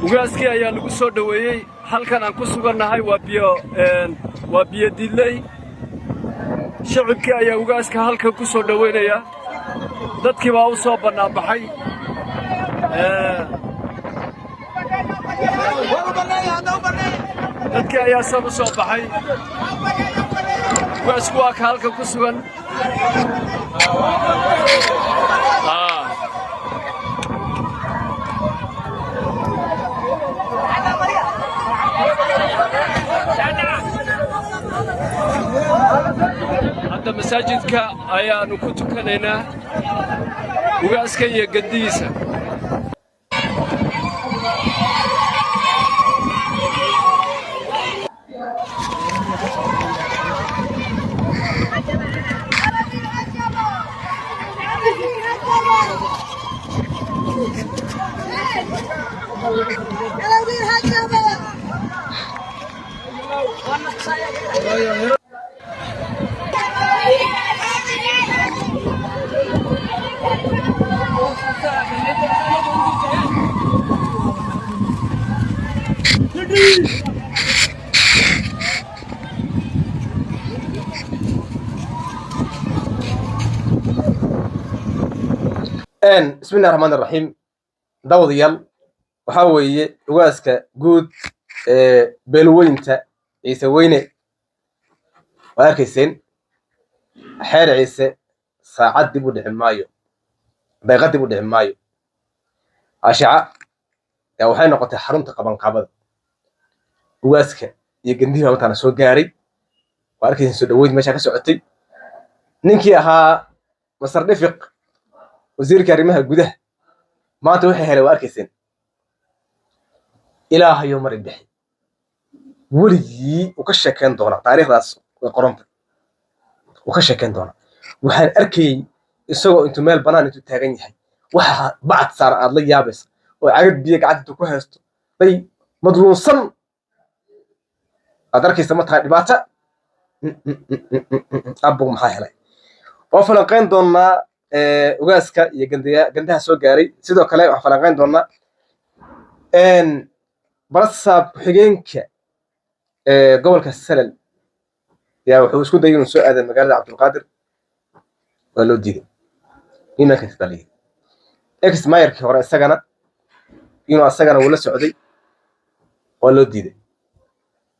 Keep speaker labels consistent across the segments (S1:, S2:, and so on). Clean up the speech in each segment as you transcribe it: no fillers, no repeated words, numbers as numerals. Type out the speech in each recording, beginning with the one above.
S1: ugaaskii ayaa lagu soo dhaweeyey halkan aan ku sugannahay waa biyo dilay shacabkii ayaa ugaaska halkan ku soo dhaweynaya dadkii baa u soo bannaanbaxay dadkii ayaa san u soo baxay ugaasku waa ka halkan ku sugan hadda masaajidka ayaanu ku tukanaynaa ugaaska iyo gadiisa
S2: بسم الله الرحمن الرحيم داوديال waxaa weeye ugaaska guud beelweynta ciise weyne waa arkayseen xeer ciise saacad dib u dhici maayo daqiiqad dib u dhici maayo ashaca waxay noqotay xarunta qabanqaabada ugaaska iyo gandihii baa mataana soo gaaray waa arkayseen soo dhaweyd meesha ka socotay ninkii ahaa masar dhifiq wasiirka arrimaha gudaha maanta waxay helay waa arkayseen ilaahayo mar bixi weligii uu ka sheekayn doona taariikhdaas way qoranta uu ka sheekayn doona waxaan arkayay isagoo intuu meel bannaan intuu taagan yahay waxa bacad saar aad la yaabaysa oo cagad biyo gacanta ku haysto day madluunsan aad arkaysa ma tahay dhibaato abbo maxaa helay waa falanqayn doonaa ugaaska iyo gandaha soo gaaray sidoo kale waxaan falanqayn doonaa barasaab ku-xigeenka gobolka salal yaa wuxuu isku dayay inuu soo aaday magaalada cabdulqaadir waa loo diiday imaankaas baa layidhi ex mayarkii hore isagana inuu asagana uu la socday waa loo diiday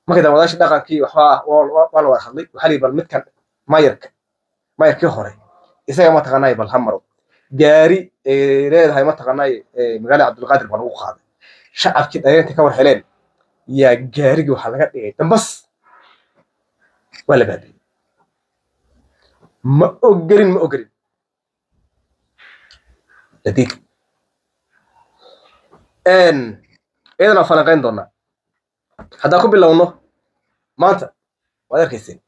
S2: markii dambe wadaashii dhaqankii waxbaa waa la wada hadlay waxaa la yidhi bal midkan mayarkii hore isaga mataqaanaaye bal ha maro gaari leedahay mataqaanaaye magaalada cabdulqaadir baa lagu qaaday shacabkii dhareerta ka war heleen yaa gaarigii waxaa laga dhigay dambas waa la baabiyey ma ogelin ladiid iyadana falanqayn doonaa haddaan ku bilowno maanta waad arkayseen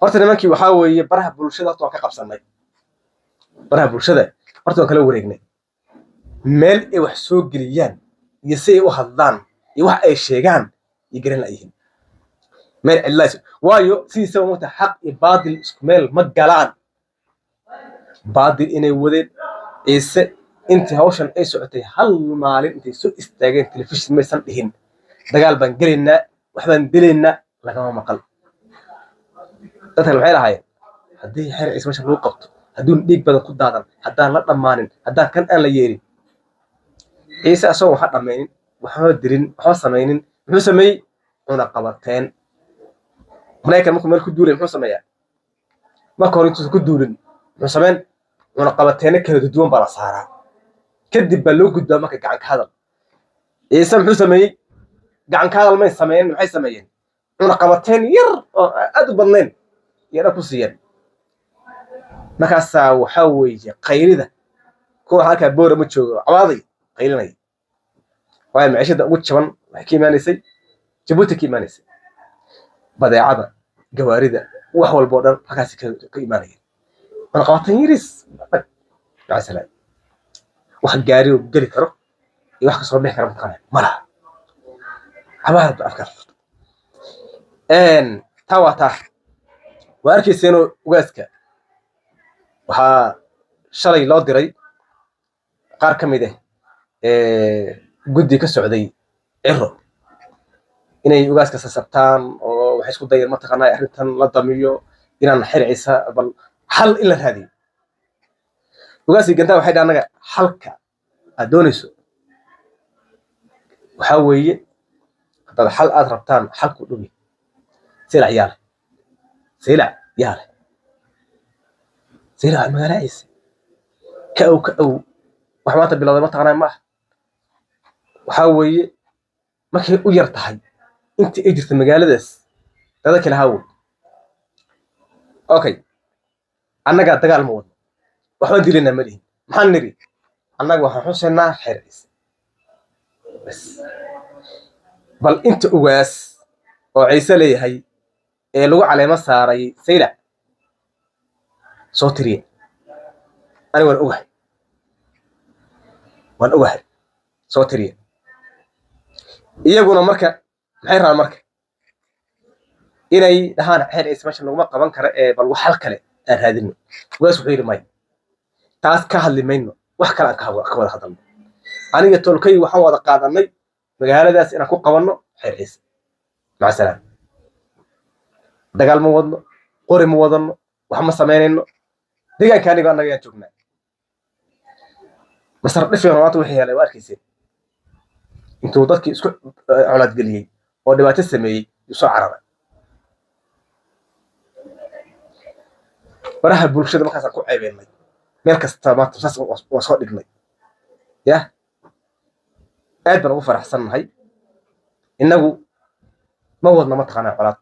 S2: horta nimankii waxaa weeye baraha bulshada horta waan ka qabsannay baraha bulshada horta waan kala wareegnay meel ay wax soo geliyaan iyo si ay u hadlaan iyo wax ay sheegaan iyo garan la'yihiin meel cidlays waayo sidiisaba mugta xaq iyo baadil isku meel ma galaan baadil inay wadeen ciise intii hawshan ay socotay hal maalin intay soo istaageen telefishin maysan dhihin dagaal baan gelaynaa wax baan dilaynaa lagama maqal dadkan maxay lahaayeen haddii xeer ciise meesha lagu qabto hadduun dhiig badan ku daadan haddaan la dhammaanin haddaan kan aan la yeelin ciise asagoo waxa dhammaynin waxba dilin waxba samaynin muxuu sameeyey cuna qabateen maraykan markuu meel ku duulay muxuu sameeyaa marka hore intuusan ku duulin muxuu sameyn cuna qabateena kala duwan baa la saaraa kadib baa loo gudbaa marka gacan ka hadal ciise muxuu sameeyey gacan ka hadal may sameeyeen maxay sameeyeen cuna qabateen yar oo aad u badnayn yara ku siiyeen markaasaa waxaa weeye qaylida kuwa halkaa boora ma joogo cabaaday qaylinay waayo maciishada ugu jaban waxay ka imaanaysay jabuuti ka imaanaysay badeecada gawaarida wax walba oo dhan halkaasi ka imaanayeen mana qabatan yaris macasalaan wax gaari oo geli karo iyo wax kasoo bixi kara mataqaana ma laha cabaad ba afkaar furta taa waa taa waa arkayseenoo ugaaska waxaa shalay loo diray qaar ka mid ah guddi ka socday ciro inay ugaaska sasabtaan oo waxay isku dayeen mataqaanaa arrintan la damiyo inaan xer ciise bal xal in la raadiyo ugaaskii gantaa waxay dhahan anaga xalka aad doonayso waxaa weeye haddaad xal aad rabtaan xalku dhubi saylac yaale saylac yaale saylac magaala ciise ka ow wax maanta bilowday mataqaanaa maaha waxaa weeye markay u yar tahay intii ay jirta magaaladaas dada kale haawey okay annagaa dagaal ma wadno waxbaan dilaynaa ma lihin maxaan niri annaga waxaan xusaynaa xeer ciise bas bal inta ugaas oo ciise leeyahay ee lagu caleemo saaray saylac soo tiriya ani waan ogahay soo tiriya iyaguna marka maxay rabaan marka inay dhahaan xeer ciise meesha laguma qaban karo ee bal wax hal kale aan raadino ugaas wuxuu yidhi maya taas ka hadli mayno wax kale aan ka wada hadalno aniga tolkay waxaan wada qaadanay magaaladaas inaan ku qabanno xeer ciise maca salaam dagaal ma wadno qori ma wadano wax ma samaynayno deegaanka aniga annaga ayaan joognaa masar dhifeeno maanta wixii helay waa arkayseen intuu dadkii isku colaadgeliyey oo dhibaato sameeyey yuu soo cararay baraha bulshada markaasaan ku ceebeennay meel kasta maanta saas waa soo dhignay yah aad baan ugu faraxsannahay innagu ma wadna mataqaanaa colaad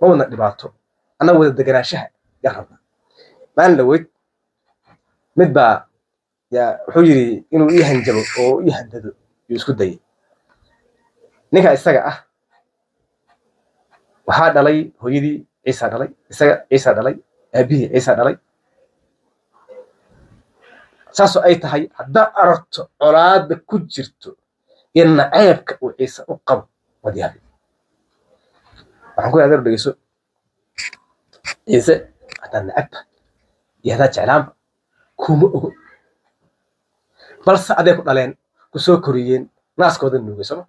S2: ma wadna dhibaato annaga wada deganaanshaha yaa rabna maalin dhaweyd mid baa wuxuu yidhi inuu ii hanjabo oo ii handado yuu isku dayay ninka isaga ah waxaa dhalay hooyadii ciisa dhalay isaga ciisa dhalay aabihii ciisa dhalay saasoo ay tahay haddaa aragto colaadda ku jirto iyo naceebka uu ciise u qabo wadyahay waxaan ku adeer dhegeyso ciise haddaad nacabta iyo haddaad jeclaanba kuma ogo balse aday ku dhaleen ku soo koriyeen naaskooda nuugay sooma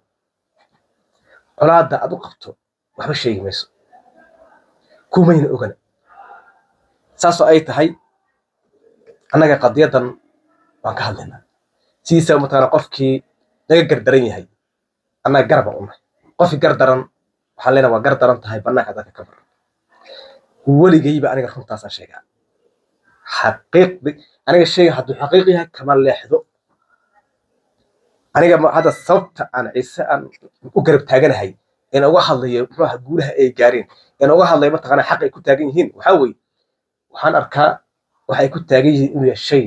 S2: colaadda aad u qabto waxba sheegi mayso kumayna ogana saasoo ay tahay annaga qadiyadan waan ka hadlaynaa sidiisa mataqaanaa qofkii naga gardaran yahay annaga garabaan u nahay qofkii gardaran waxaan leenahay waa gardaran tahay bannaanka dadka ka baran weligayba aniga runtaasaan sheegaa xaqiiqdi aniga sheega hadduu xaqiiq yahay kama leexdo aniga hadda sababta aan ciise aan u garab taaganahay in uga hadlayo muxuuha guulaha ay gaareen in uga hadlayo mataqaanaa xaq ay ku taagan yihiin waxaa weeye waxaan arkaa waxa ay ku taagan yihiin inuu yahay shay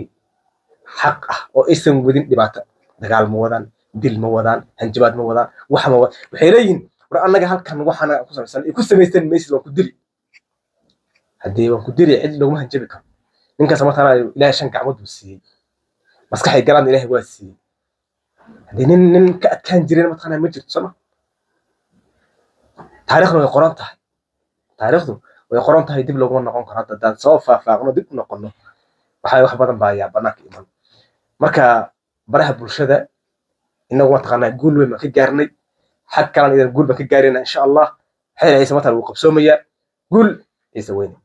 S2: xaq ah oo aysan wadin dhibaato dagaal ma wadaan dil ma wadaan hanjabaad ma wadaan wax ma wadaan waxay leeyihiin war annaga halkan waxaana ku samaysan ay ku samaysan maysid waan ku dili haddii waan ku dili cid laguma hanjabi karo ninkaas mataqaanaa ilaahay 5 gacmood buu siiyey maskaxay galaan ilaahay waa siiyey haddii nin ka adkaan jireen mataqaanaa ma jirto sama taariikhdu way qoran tahay dib looguma noqon karo hadda haddaan soo faahfaaqno dib u noqono waxaa wax badan baa ayaa bannaanka iman marka baraha bulshada inagu mataqaanaa guul weyn baan ka gaarnay xag kalena idan guul baan ka gaarayna insha allah xeer ciise matal wuu qabsoomayaa guul ciise weyne